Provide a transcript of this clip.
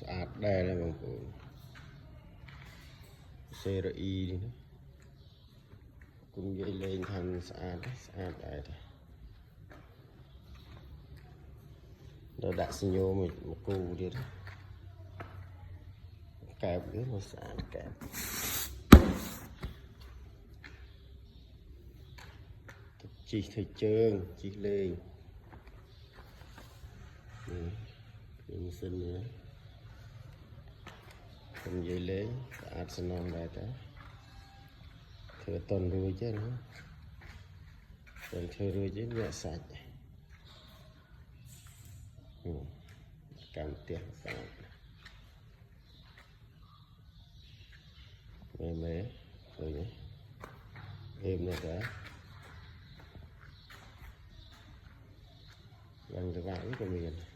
sạch đây là bằng của CRI đi nữa cũng dây lên thành sạch đây thôi rồi đã xin vô một cù đi đó kẹp rất là sạch kẹp chỉ thời trơn chỉ lên mình xin nữa không dây lấy sạch xin non đây đó thừa tuần rồi chứ nữa tuần thừa rồi chứ nhẹ sạch cảm tiền mê rồi nhé êm này cả gần cái vải của mình